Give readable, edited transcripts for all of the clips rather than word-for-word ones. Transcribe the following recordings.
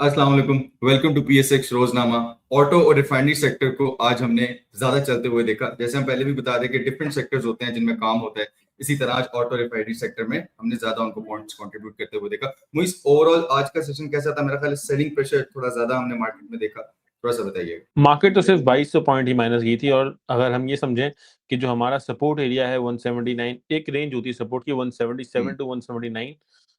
अस्सलाम वालेकुम। Welcome to PSX रोजनामा। ऑटो और रिफाइनरी सेक्टर को आज हमने ज्यादा चलते हुए देखा। जैसे हम पहले भी बता रहे कि डिफरेंट सेक्टर्स होते हैं जिनमें काम होता है, इसी तरह आज ऑटो रिफाइनरी सेक्टर में हमने ज्यादा उनको पॉइंट्स कंट्रीब्यूट करते हुए देखा। मुझे ओवरऑल आज का सेशन कैसा था? मेरा ख्याल है सेलिंग प्रेशर थोड़ा ज्यादा हमने मार्केट में देखा। थोड़ा सा बताइए। मार्केट तो सिर्फ 2200 पॉइंट ही माइनस की थी। और अगर हम ये समझें कि जो हमारा सपोर्ट एरिया है 179, एक रेंज होती है सपोर्ट की 177 टू 179,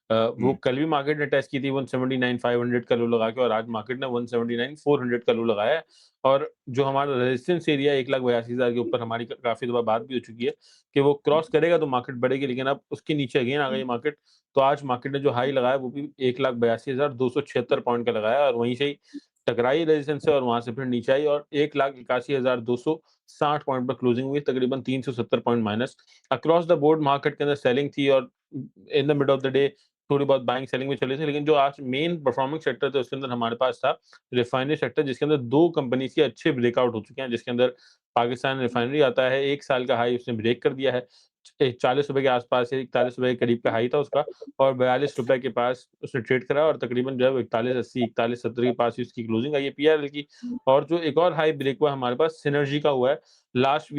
वो कल भी मार्केट ने टेस्ट की थी 179,500 का लो लगा के, और आज मार्केट ने 179,400 का लो लगाया है। और जो हमारा रेजिस्टेंस एरिया 1,82,000 के ऊपर हमारी काफी दफा बात भी हो चुकी है कि वो क्रॉस करेगा तो मार्केट बढ़ेगी, लेकिन अब उसके नीचे अगेन आ गई मार्केट। तो आज मार्केट ने जो हाई लगाया वो भी 1,82,276 पॉइंट का लगाया, और वहीं से ही टकराई रेजिस्टेंस से, और वहां से फिर नीचे आई और 1,81,260 पॉइंट पर क्लोजिंग हुई, तकरीबन 370 point minus. Across the board market के अंदर सेलिंग थी, और in the mid of the day थोड़ी बहुत बाइंग सेलिंग में चली थी। लेकिन जो आज मेन परफॉर्मिंग सेक्टर थे उसके अंदर हमारे पास था रिफाइनरी सेक्टर, जिसके अंदर दो कंपनीज के अच्छे ब्रेकआउट हो चुके हैं। जिसके अंदर पाकिस्तान रिफाइनरी आता है, 1 साल का हाई उसने ब्रेक कर दिया है। 40 रुपए के आसपास से 41 रुपए के करीब का हाई था उसका, और 42 रुपए के पास उसने ट्रेड करा, और तकरीबन जो है 41.80 41.70 के पास ही उसकी क्लोजिंग आई है पीआरएल की। और जो एक और हाई ब्रेक हुआ हमारे पास सिनर्जी का हुआ है लास्ट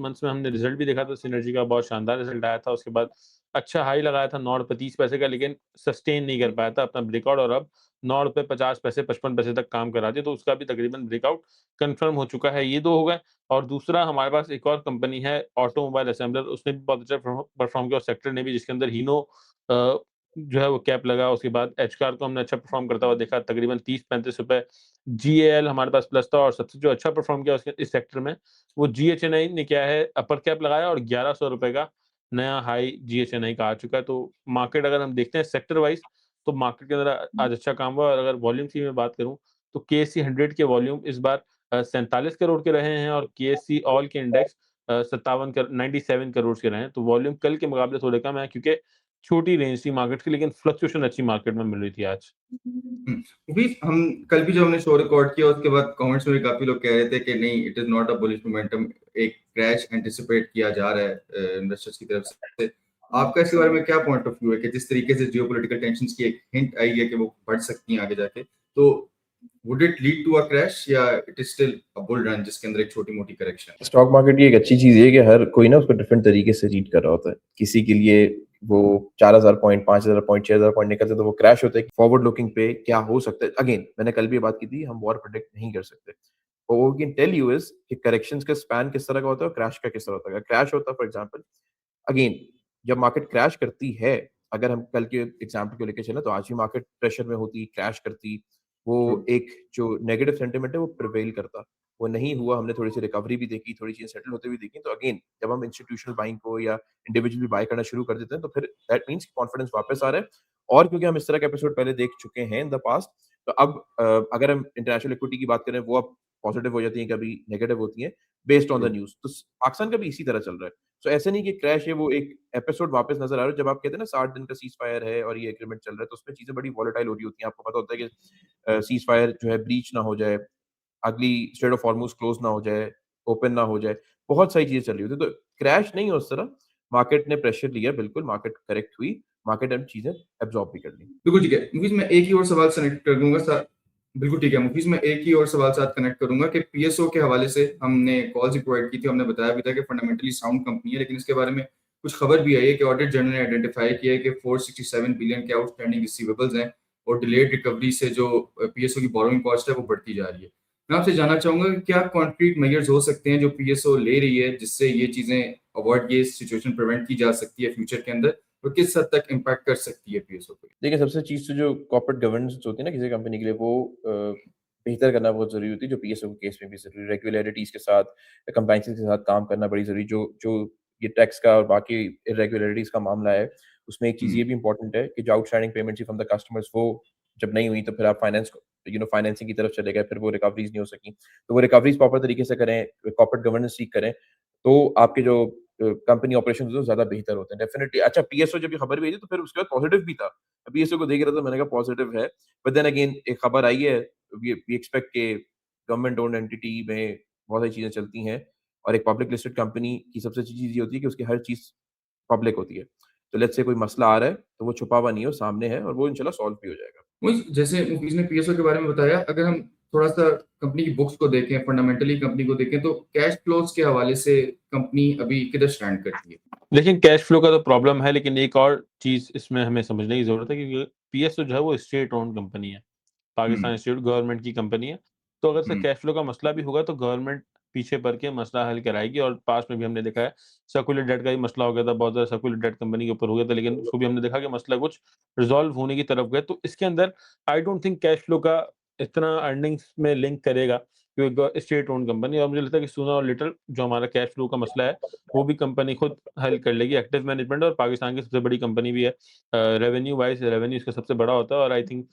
मंथ में, हमने रिजल्ट भी देखा था सिनर्जी का, बहुत शानदार रिजल्ट आया था। उसके बाद अच्छा हाई लगाया था 9 रुपए 30 पैसे का, लेकिन सस्टेन नहीं कर पाया था अपना ब्रेकआउट, और अब 9 रुपए 50 पैसे 55 पैसे तक काम करा दिया, तो उसका भी तकरीबन ब्रेकआउट कंफर्म हो चुका है। ये दो हो गए। और दूसरा हमारे पास एक और कंपनी है ऑटोमोबाइल असेंबलर, उसने भी बहुत अच्छा परफॉर्म किया, और सेक्टर ने भी, जिसके अंदर हीनो जो है वो कैप लगा। उसके बाद एचकार को हमने अच्छा परफॉर्म करता हुआ देखा, तकरीबन 30-35 रुपए। जीएएल हमारे पास प्लस था, और सबसे जो अच्छा परफॉर्म किया उसके इस सेक्टर में वो जीएचएनआई ने क्या है, अपर कैप लगाया, और 1100 रुपए का नया हाई जीएचएनआई का आ चुका है। तो मार्केट अगर हम देखते हैं सेक्टर वाइज, तो मार्केट के अंदर आज अच्छा काम हुआ। और अगर वॉल्यूम की मैं बात करूं, तो केएससी 100 के वॉल्यूम इस बार 47 करोड़ के रहे हैं, और केएससी ऑल के इंडेक्स 97 करोड़ के रहे हैं। तो वॉल्यूम कल के मुकाबले थोड़े कम है, क्योंकि छोटी रेंज थी मार्केट की, लेकिन फ्लक्चुएशन अच्छी मार्केट में मिल रही थी आज। भी हम कल भी जो हमने शो रिकॉर्ड किया उसके बाद कमेंट्स में भी काफी लोग कह रहे थे कि नहीं, it is not a bullish momentum, एक क्रैश एंटिसिपेट किया जा रहा है इन्वेस्टर्स की तरफ से। आपका इसके बारे में क्या पॉइंट ऑफ व्यू है कि जिस तरीके से जियोपॉलिटिकल टेंशंस की एक हिंट आई है कि वो बढ़ सकती हैं आगे जाके, तो would it lead to a crash या it is still a bull run जिसके अंदर एक छोटी मोटी करेक्शन? स्टॉक मार्केट की एक अच्छी चीज है कि हर कोई ना उसको डिफरेंट तरीके से रीड कर रहा होता है। किसी के लिए वो 4,000 पॉइंट 5,000 पॉइंट 6,000 पॉइंट निकलते तो वो क्रैश होते हैं। फॉरवर्ड लुकिंग पे क्या हो सकता है, अगेन मैंने कल भी बात की थी, हम वॉर प्रोडिक्ट नहीं कर सकते। वो कैन टेल यू इज कि करेक्शंस का स्पैन किस तरह का होता है और क्रैश का किस तरह होता है। क्रैश होता है फॉर एग्जांपल, अगेन जब मार्केट क्रैश करती है, अगर हम कल के एग्जांपल को लेकर चले तो आज भी मार्केट प्रेशर में होती, क्रैश करती, वो एक जो नेगेटिव सेंटिमेंट है वो प्रिवेल करता। वो नहीं हुआ, हमने थोड़ी सी रिकवरी भी देखी, थोड़ी चीजें सेटल होते हुए देखी। तो अगेन जब हम इंस्टीट्यूशनल बाइंग को या इंडिविजुअली बाय करना शुरू कर देते हैं तो फिर दैट मीन्स कॉन्फिडेंस वापस आ रहा है। और क्योंकि हम इस तरह के एपिसोड पहले देख चुके हैं इन द पास्ट, तो अब अगर हम इंटरनेशनल इक्विटी की बात करें, वो अब पॉजिटिव हो जाती है, कभी नेगेटिव होती है बेस्ड ऑन द न्यूज। तो पाकिस्तान का भी इसी तरह चल रहा है। तो ऐसे नहीं कि क्रैश है, वो एक एपिसोड वापस नजर आ रहा है। जब आप कहते हैं ना 60 दिन का सीज फायर है और ये एग्रीमेंट चल रहा है, तो उसमें चीजें बड़ी वॉलेटाइल हो रही होती हैं। आपको पता होता है कि सीज फायर जो है ब्रीच ना हो जाए, अगली स्ट्रेट ऑफ हॉर्मुज क्लोज ना हो जाए, ओपन ना हो जाए, बहुत सारी चीजें चल रही होती है। तो क्रैश नहीं है उस तरह। मार्केट ने प्रेशर लिया, बिल्कुल मार्केट करेक्ट हुई, मार्केट ने चीजें एब्जॉर्ब भी कर ली। बिल्कुल ठीक है मुफीज, मैं एक ही और सवाल कनेक्ट कर दूंगा सर। बिल्कुल ठीक है मुफीज, मैं एक ही और सवाल साथ कनेक्ट करूंगा कि पीएसओ के हवाले से हमने कॉल्स भी प्रोवाइड की थी, हमने बताया भी था कि फंडामेंटली साउंड कंपनी है, लेकिन इसके बारे में कुछ खबर भी आई है कि ऑडिट जनरल ने आइडेंटिफाई किया है कि 467 बिलियन के आउटस्टैंडिंग रिसीवेबल्स हैं, और डिलेड रिकवरी से जो पीएसओ की बोरोइंग कॉस्ट है वो बढ़ती जा रही है। मैं आपसे जानना चाहूंगा कि क्या कॉन्क्रीट मेजर्स हो सकते हैं जो पीएसओ ले रही है जिससे ये चीजें अवॉइड, ये सिचुएशन प्रिवेंट की जा सकती है फ्यूचर के अंदर, और किस हद तक इम्पैक्ट कर सकती है पीएसओ को? देखिए, सबसे चीज़ तो जो कॉर्पोरेट गवर्नेंस होती है ना किसी कंपनी के लिए, वो बेहतर करना बहुत ज़रूरी होती है, जो पीएसओ के केस में भी ज़रूरी है। रेगुलैरिटीज़ के साथ, कंप्लायंसेस के साथ काम करना बड़ी ज़रूरी। जो जो ये टैक्स का और बाकी इर्रेगुलैरिटीज़ का मामला है, उसमें एक चीज़ ये भी इम्पोर्टेंट है कि जो outstanding payments from the customers, वो जब नहीं हुई तो फिर आप फाइनेंस को फाइनेंसिंग की तरफ चले गए, फिर वो रिकवरीज़ नहीं हो सकी। तो वो रिकवरीज़ प्रॉपर तरीके से करें, कॉर्पोरेट गवर्नेंस ठीक करें, तो आपके जो कंपनी ऑपरेशंस हैं, वो ज़्यादा बेहतर होते हैं डेफिनिटली। अच्छा, पीएसओ जब ये खबर भेजी तो फिर उसके बाद पॉजिटिव भी था। पीएसओ को देख रहा था, मैंने कहा पॉजिटिव है। बट देन अगेन एक खबर आई है, वी एक्सपेक्ट के गवर्नमेंट ओन्ड एंटिटी में बहुत सारी चीज़ें चलती हैं, और एक पब्लिक लिस्टेड कंपनी की सबसे अच्छी चीज़ ये होती है कि उसकी हर चीज़ पब्लिक होती है। तो लेट्स से कोई मसला आ रहा है, तो वो छुपा हुआ नहीं है, वो सामने है, और वो इंशाल्लाह सॉल्व भी हो जाएगा। जैसे मुफीज ने पीएसओ के बारे में बताया, अगर हम थोड़ा सा कंपनी की बुक्स को देखें, फंडामेंटली कंपनी को देखें, तो कैश फ्लोज के हवाले से कंपनी अभी किधर स्टैंड करती है? लेकिन कैश फ्लो का तो प्रॉब्लम है, लेकिन एक और चीज़ इसमें हमें समझने की ज़रूरत है कि पीएसओ जो है वो स्टेट ओन्ड कंपनी है। पाकिस्तान हम्म। स्टेट गवर्नमेंट की कंपनी है। तो अगर से हम्म। कैश फ्लो का मसला भी होगा तो गवर्नमेंट पीछे पड़ के मसला हल कराएगी, और पास्ट में भी हमने देखा है सर्कुलर डेट का भी मसला हो गया था, बहुत ज़्यादा सर्कुलर डेट कंपनी के ऊपर हो गया था, लेकिन उसको भी हमने देखा कि मसला कुछ रिज़ॉल्व होने की तरफ गया। तो इसके अंदर I don't think cash flow का इतना अर्निंग्स में लिंक करेगा, क्योंकि स्टेट ओन्ड कंपनी, और मुझे लगता है कि सूनर और लेटर जो हमारा कैश फ्लो का मसला है, वो भी कंपनी खुद हल कर लेगी। एक्टिव मैनेजमेंट और पाकिस्तान की सबसे बड़ी कंपनी भी है। रेवेन्यू वाइज़ रेवेन्यू इसका सबसे बड़ा होता है, और आई थिंक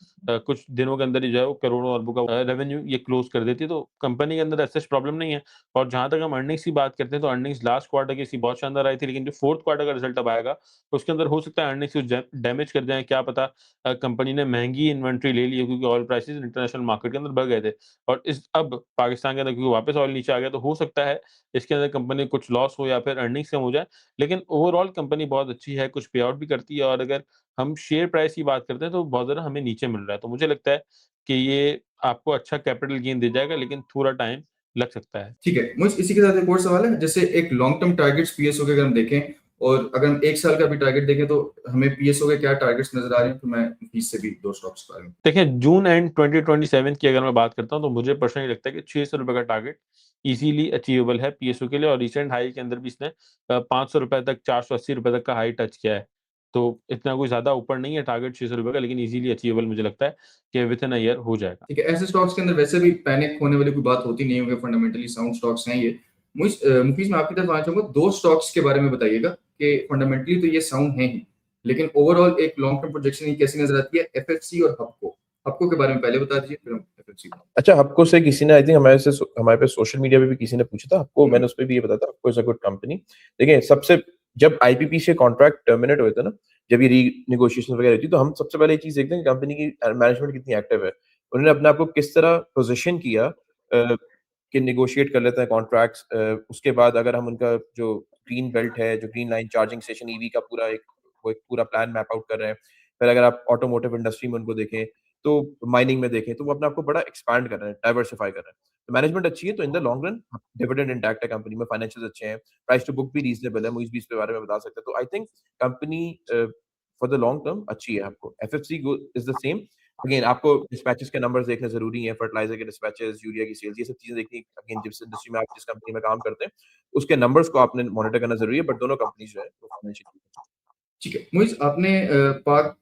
कुछ दिनों के अंदर ही जो है वो करोड़ों अरबों का रेवेन्यू ये क्लोज़ कर देती है, तो कंपनी के अंदर ऐसा प्रॉब्लम नहीं है। और जहाँ तक हम अर्निंग्स की बात करते हैं, तो अर्निंग्स लास्ट क्वार्टर की इसकी बहुत शानदार आई थी, लेकिन जो फोर्थ क्वार्टर का रिजल्ट अब आएगा, उसके अंदर हो सकता है अर्निंग्स कुछ डैमेज कर जाएँ, क्या पता। कंपनी ने महँगी इन्वेंटरी ले ली है, क्योंकि ऑयल प्राइसेज़ इंटरनेशनल मार्केट के अंदर बढ़ गए थे, और इस अब पाकिस्तान के अंदर क्योंकि वापस ऑयल नीचे आ गया, तो हो सकता है इसके अंदर कंपनी कुछ लॉस हो या फिर अर्निंग्स कम हो जाए। लेकिन ओवरऑल कंपनी बहुत अच्छी है, कुछ पे आउट भी करती है, और अगर हम शेयर प्राइस की बात करते हैं, तो बहुत ज़्यादा हमें नीचे मिल रहा है। तो मुझे लगता है कि ये आपको अच्छा कैपिटल गेन दे जाएगा, लेकिन थोड़ा टाइम लग सकता है। ठीक है, मुझे इसी के साथ एक और सवाल है। जैसे एक लॉन्ग टर्म टारगेट्स पीएसओ के अगर हम देखें, और अगर हम 1 साल का भी टारगेट देखें, तो हमें पीएसओ के क्या टारगेट्स नज़र आ रहे हैं? तो मैं मुफीज से भी 2 स्टॉक्स के बारे में। देखिए, जून एंड 2027 की अगर मैं बात करता हूँ, तो मुझे पर्सनली लगता है कि ₹600 का टारगेट ईज़िली अचीवेबल है पीएसयू के लिए, और रिसेंट हाई के अंदर भी इसने ₹500 तक, ₹480 तक का हाई टच किया है। तो इतना कोई ज़्यादा ऊपर नहीं है टारगेट ₹600 का, लेकिन ईज़िली अचीवेबल मुझे लगता है कि विथिन अ ईयर हो जाएगा। ठीक है, ऐसे स्टॉक्स के अंदर वैसे भी पैनिक होने वाली कोई बात होती नहीं होगी, फंडामेंटली साउंड स्टॉक्स हैं ये। मुफीज, मैं आपकी तरफ आना चाहूँगा, 2 स्टॉक्स के बारे में बताइएगा कि फंडामेंटली तो ये साउंड हैं ही, लेकिन ओवरऑल एक लॉन्ग टर्म प्रोजेक्शन ये कैसी नज़र आती है? एफएफसी और हपको। हपको के बारे में पहले बता दीजिए, फिर हम एफएफसी पे। अच्छा, हपको से किसी ने आई थिंक हमारे पे सोशल मीडिया पे भी किसी ने पूछा था हपको, मैंने उसपे भी ये बताया था, हपको इज़ अ गुड कंपनी। देखिए, सबसे जब आईपीपी से कॉन्ट्रैक्ट टर्मिनेट हुए थे ना, जब ये रीनेगोशिएशन वगैरह हुई थी, तो हम सबसे पहले ये चीज़ देखते हैं कि कंपनी की मैनेजमेंट कितनी एक्टिव है। उन्होंने अपने आप को किस तरह पोज़ीशन किया कि नेगोशिएट कर लेते हैं कॉन्ट्रैक्ट्स। उसके बाद अगर हम उनका जो ग्रीन बेल्ट है, जो green line charging station EV का वो एक पूरा प्लान मैप आउट कर रहे हैं। फिर अगर आप ऑटोमोटिव इंडस्ट्री में उनको देखें, तो माइनिंग में देखें, तो वो अपने आप को बड़ा एक्सपैंड कर रहे हैं, डाइवर्सिफ़ाई कर रहे हैं। तो मैनेजमेंट अच्छी है, तो in the long run dividend intact है कंपनी में, फाइनेंशियल्स अच्छे हैं, प्राइस टू बुक भी रीज़नेबल है, मुइज़ भी इसके बारे में बता सकते हैं। तो I think company for the long term अच्छी है आपको। FFC go is the same. Again आपको डिस्पैचेस के नंबर्स देखने ज़रूरी हैं, फर्टिलाइज़र के डिस्पैचेस, यूरिया की सेल्स, ये सब चीज़ें देखनी। अगेन जिस इंडस्ट्री में आप जिस कंपनी में काम करते हैं, उसके नंबर्स को आपने मॉनिटर करना ज़रूरी है, बट दोनों कंपनीज़ जो है वो फाइनेंशियली ठीक है, मुइज़, आपने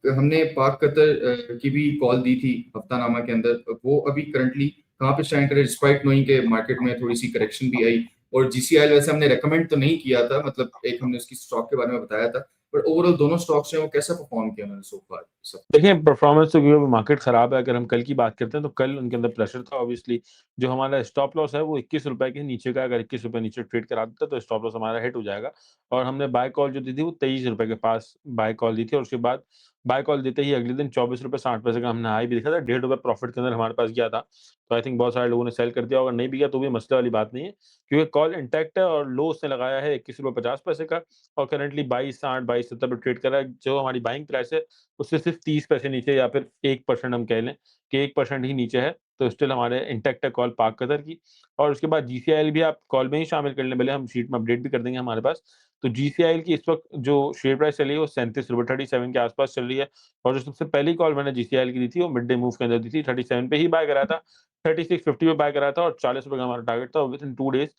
हमने पाक कतर की भी कॉल दी थी हफ्तानामा के अंदर। वो अभी करंटली कहाँ पे स्टैंड करे, डिस्पाइट नोइंग के मार्केट में थोड़ी-सी करेक्शन भी आई, और जीसीआईएल वैसे हमने रिकमेंड तो नहीं किया था, मतलब एक हमने उसकी स्टॉक के बारे में बताया था, बट ओवरऑल दोनों स्टॉक्स हैं, वो कैसा परफॉर्म किया उन्होंने सो फार? सब देखिए, परफॉर्मेंस तो क्योंकि मार्केट खराब है, अगर हम कल की बात करते हैं, तो कल उनके अंदर प्रेशर था ऑब्वियसली। जो हमारा स्टॉप लॉस है वो ₹21 के नीचे का, अगर ₹21 नीचे ट्रेड करा देता है, तो स्टॉप लॉस हमारा हिट हो जाएगा। और हमने बाय कॉल जो दी थी वो ₹23 के पास बाय कॉल दी थी, और उसके बाद बाय कॉल देते ही अगले दिन ₹24.60 का हमने हाई भी देखा था, ₹1.5 प्रॉफिट के अंदर हमारे पास गया था। तो आई थिंक बहुत सारे लोगों ने सेल कर दिया होगा, नहीं भी गया तो भी मसले वाली बात नहीं है, क्योंकि कॉल इंटैक्ट है, और लो उसने लगाया है ₹21.50 का, और करंटली 22.60 22.70 पे ट्रेड कर रहा है। जो हमारी बाइंग प्राइस है उससे सिर्फ 30 पैसे नीचे, या फिर 1% हम कह लें कि 1% ही नीचे है, तो स्टिल हमारे इंटैक्ट है कॉल पाक कतर की। और उसके बाद जीसीआईएल भी आप कॉल में ही शामिल कर लें, भले हम शीट में अपडेट भी कर देंगे हमारे पास। तो जीसीआईएल की इस वक़्त जो शेयर प्राइस चल रही है वो ₹37 37 के आस-पास चल रही है, और जो सबसे पहली कॉल मैंने जीसीआईएल की दी थी वो मिड डे मूव के अंदर दी थी, 37 पे ही बाय कराया था, 3650 पे बाय कराया था, और ₹40 का हमारा टारगेट था, और विथिन 2 डेज़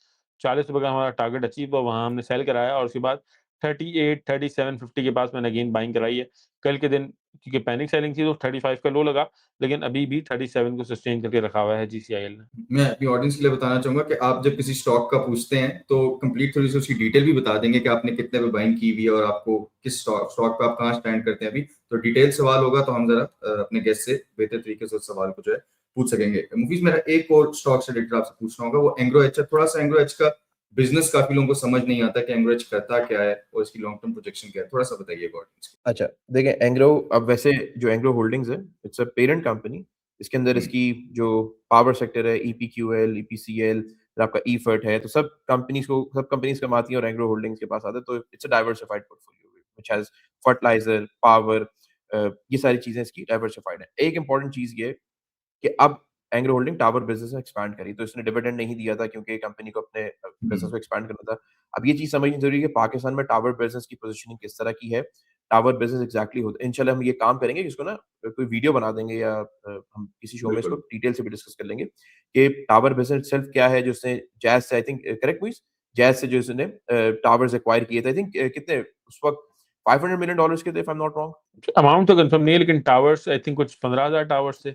₹40 का हमारा टारगेट अचीव हुआ, वहाँ हमने सेल कराया, और उसके बाद 38 3750 के पास मैंने अगेन बाइंग कराई है। कल के दिन क्योंकि पैनिक सेलिंग थी तो 35 का लो लगा, लेकिन अभी भी 37 को सस्टेन करके रखा हुआ है जीसीआईएल ने। मैं अपनी ऑडियंस के लिए बताना चाहूँगा कि आप जब किसी स्टॉक का पूछते हैं, तो कंप्लीट थोड़ी-सी उसकी डिटेल भी बता देंगे कि आपने कितने पे बाइंग की हुई है, और आपको किस स्टॉक स्टॉक पे आप कहाँ स्टैंड करते हैं अभी। तो डिटेल सवाल होगा, तो हम ज़रा अपने गेस्ट से बेहतर तरीके से उस सवाल को जो है पूछ सकेंगे। मुफीज़, मेरा एक और स्टॉक से रिलेटेड आपसे पूछना होगा, वो एंग्रो एच है। थोड़ा-सा एंग्रो एच का बिज़नेस काफ़ी लोगों को समझ नहीं आता कि एंग्रो एच करता क्या है, और इसकी लॉन्ग टर्म प्रोजेक्शन क्या है? थोड़ा-सा बताइएगा ऑडियंस को। अच्छा, देखिए एंग्रो, अब वैसे जो एंग्रो होल्डिंग्स है, इट्स अ पेरेंट कंपनी। इसके अंदर हुँ। इसकी जो पावर सेक्टर है, ईपीक्यूएल, ईपीसीएल, फिर आपका ईफर्ट है, तो सब कंपनीज़ कमाती हैं और एंग्रो होल्डिंग्स के पास आता है, तो it's a diversified portfolio which has fertiliser, power, ये सारी चीजें इसकी डाइवर्सिफाइड है। एक इंपॉर्टेंट चीज ये कि अब एंग्रो होल्डिंग टावर बिजनेस में एक्सपैंड करी, तो इसने डिविडेंड नहीं दिया था क्योंकि कंपनी को अपने बिजनेस को एक्सपैंड करना था। अब ये चीज समझनी जरूरी है कि पाकिस्तान में टावर बिजनेस की पोजीशनिंग किस तरह की है, टावर बिजनेस एग्जैक्टली होता है। इंशाल्लाह हम ये काम करेंगे, इसको ना कोई वीडियो बना देंगे या हम किसी शो में इसको बिल्कुल। डिटेल से भी डिस्कस कर लेंगे कि टावर बिजनेस सिर्फ क्या है, जो उसने जैज से, आई थिंक करेक्ट मुइज, जैज से जो उसने टावर्स एक्वायर किए थे, आई थिंक कितने उस वक्त $500 मिलियन के थे, if I am not wrong. Amount तो कंफर्म नहीं है, लेकिन टावर्स आई थिंक कुछ 15,000 टावर्स थे।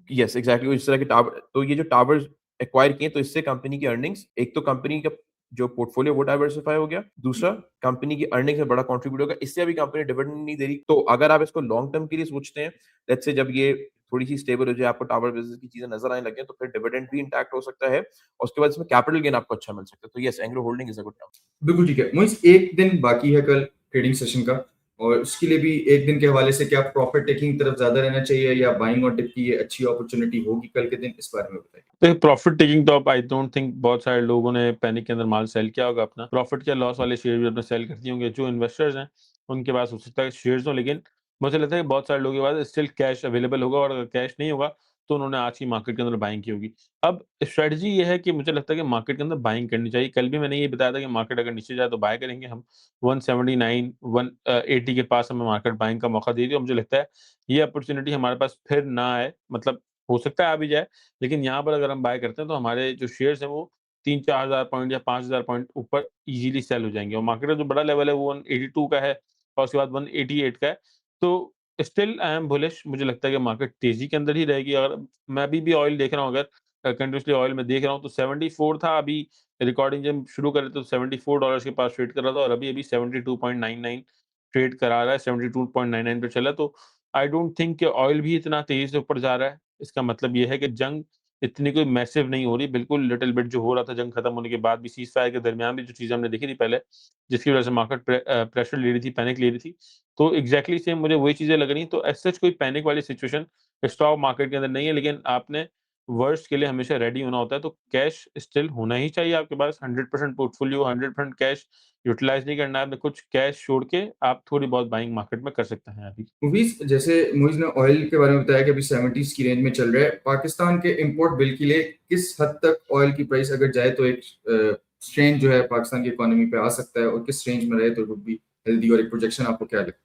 यस एग्जैक्टली, इस तरह के टावर, तो ये जो टावर्स एक्वायर किए तो इससे कंपनी की अर्निंग्स, एक तो कंपनी का जो पोर्टफोलियो वो डाइवर्सिफाई हो गया, दूसरा कंपनी की अर्निंग्स में बड़ा कंट्रीब्यूट होगा। इससे अभी कंपनी डिविडेंड नहीं दे रही, तो अगर आप इसको लॉन्ग टर्म के लिए सोचते हैं, लेट्स से जब ये थोड़ी सी स्टेबल हो जाए, आपको टावर बिजनेस की चीजें नजर आने लगे, तो फिर डिविडेंड भी इंटैक्ट हो सकता है और उसके बाद इसमें कैपिटल गेन आपको अच्छा मिल सकता है। तो yes, Engro holding is a good term. बिल्कुल ठीक है। मोइज, एक दिन बाकी है कल ट्रेडिंग सेशन का, और उसके लिए भी एक दिन के हवाले से क्या प्रॉफिट टेकिंग तरफ ज्यादा रहना चाहिए या बाइंग और डिप की ये अच्छी अपॉर्चुनिटी होगी कल के दिन, इस बारे में बताइए। तो प्रॉफिट टेकिंग तो आई डोंट थिंक बहुत सारे लोगों ने पैनिक के अंदर माल सेल किया होगा अपना। प्रॉफिट या लॉस वाले शेयर भी अपने सेल कर दिए होंगे। जो इन्वेस्टर्स हैं उनके पास हो सकता है शेयर्स हो, लेकिन मुझे लगता है कि बहुत सारे लोगों के पास स्टिल कैश अवेलेबल होगा, और अगर कैश नहीं होगा तो उन्होंने आज की मार्केट के अंदर बाइंग की होगी। अब स्ट्रेटजी ये है कि मुझे लगता है कि मार्केट के अंदर बाइंग करनी चाहिए। कल भी मैंने ये बताया था कि मार्केट अगर नीचे जाए तो बाय करेंगे हम। 179 180 के पास हमें मार्केट बाइंग का मौका दे दी, और मुझे लगता है ये अपॉर्चुनिटी हमारे पास फिर ना आए, मतलब हो सकता है आ भी जाए, लेकिन यहाँ पर अगर हम बाय करते हैं तो हमारे जो शेयर्स हैं वो 3-4 हज़ार पॉइंट या 5 हज़ार पॉइंट ऊपर इजीली सेल हो जाएँगे, और मार्केट का जो बड़ा लेवल है वो 182 का है और उसके बाद 188 का है। तो स्टिल आई एम बुलिश। मुझे लगता है कि मार्केट तेज़ी के अंदर ही रहेगी। अगर मैं अभी भी ऑयल देख रहा हूँ, अगर कंटीन्यूअसली ऑयल में देख रहा हूँ, तो 74 था अभी। रिकॉर्डिंग जब शुरू करे तो $74 के पास ट्रेड कर रहा था, और अभी 72.99 ट्रेड करा रहा है, 72.99 पे चला है। तो आई डोंट थिंक कि ऑयल भी इतना तेज़ी से ऊपर जा रहा है। इसका मतलब ये है कि जंग इतनी कोई मैसिव नहीं हो रही, बिल्कुल लिटिल बिट जो हो रहा था जंग खत्म होने के बाद भी, सीज़ फायर के दरमियान भी जो चीज़ें हमने देखी थी पहले, जिसकी वज़ह से मार्केट प्रेशर ले रही थी, पैनिक ले रही थी। तो एग्ज़ैक्टली सेम मुझे वही चीज़ें लग रही हैं। तो एज़ सच कोई पैनिक वाली सिचुएशन स्टॉक मार्केट के अंदर नहीं है, लेकिन आपने वर्स्ट के लिए हमेशा रेडी होना होता है। तो कैश स्टिल होना ही चाहिए आपके पास। 100% पोर्टफोलियो, 100% कैश यूटिलाइज़ नहीं करना है आपने। कुछ कैश छोड़ के आप थोड़ी बहुत बाइंग मार्केट में कर सकते हैं अभी। मूवीज, जैसे मुइज ने ऑयल के बारे में बताया कि अभी 70s की रेंज में चल रहा है, पाकिस्तान के इंपोर्ट बिल के लिए किस हद तक ऑयल की प्राइस अगर जाए तो एक स्ट्रेन जो है पाकिस्तान की इकोनॉमी पे आ सकता है, और किस रेंज में रहे तो वुड बी हेल्दी, और एक प्रोजेक्शन आपको क्या लगती है?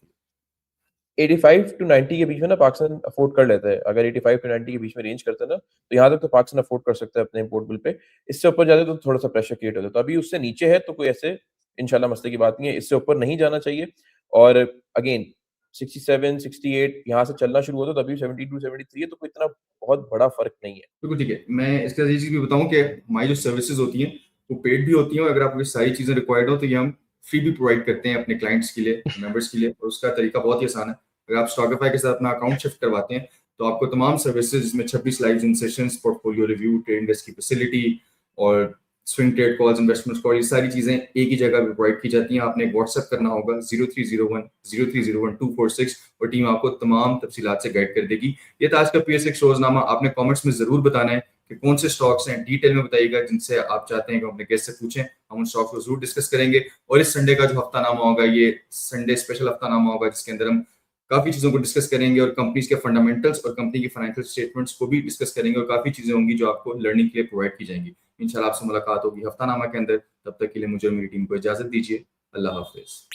85 टू 90 के बीच में ना पाकिस्तान अफोर्ड कर लेता है। अगर 85 टू 90 के बीच में रेंज करता है ना, तो यहाँ तक तो पाकिस्तान अफोर्ड कर सकता है अपने इंपोर्ट बिल पे। इससे ऊपर जाते तो थोड़ा सा प्रेशर क्रिएट होता है। तो अभी उससे नीचे है तो कोई ऐसे इंशाल्लाह मसले की बात नहीं है। इससे ऊपर नहीं जाना चाहिए। और अगेन 67 68 यहाँ से चलना शुरू होता है, तो अभी 72 73 है, तो कोई इतना बहुत बड़ा फर्क नहीं है। बिल्कुल ठीक है। मैं इसके साथ ये चीज़ भी बताऊँ कि हमारी जो सर्विसेज होती हैं वो पेड भी होती हैं, और अगर आपको ये सारी चीज़ें रिक्वायर्ड हो तो ये हम फ्री भी प्रोवाइड करते हैं अपने क्लाइंट्स के लिए, मेंबर्स के लिए, और उसका तरीका बहुत ही आसान है। अगर आप स्टॉकिफाई के साथ अपना अकाउंट शिफ्ट करवाते हैं तो आपको तमाम सर्विसेज, जिसमें 26 live in sessions, portfolio review, trade desk की फैसिलिटी और swing trade calls, investment call, ये सारी चीज़ें एक ही जगह पे प्रोवाइड की जाती हैं। आपने एक व्हाट्सएप करना होगा 0301 और टीम आपको तमाम तफसीलात से गाइड कर देगी। ये था आज का PSX रोजनामा। आपने कमेंट्स में जरूर बताना है कि कौन से स्टॉक्स हैं, डिटेल में बताइएगा जिनसे आप चाहते हैं कि हम अपने गेस्ट से पूछें। हम उन स्टॉक्स को जरूर डिस्कस करेंगे। और इस संडे का जो हफ्तानामा होगा, ये संडे स्पेशल हफ्तानामा होगा, जिसके अंदर हम काफी चीजों को डिस्कस करेंगे, और कंपनीज के फंडामेंटल्स और कंपनी की फाइनेंशियल स्टेटमेंट्स को भी डिस्कस करेंगे, और काफी चीजें होंगी जो आपको लर्निंग के लिए प्रोवाइड की जाएंगी। इंशाल्लाह आपसे मुलाकात होगी हफ्तानामा के अंदर। तब तक के लिए मुझे और मेरी टीम को इजाजत दीजिए। अल्लाह हाफिज।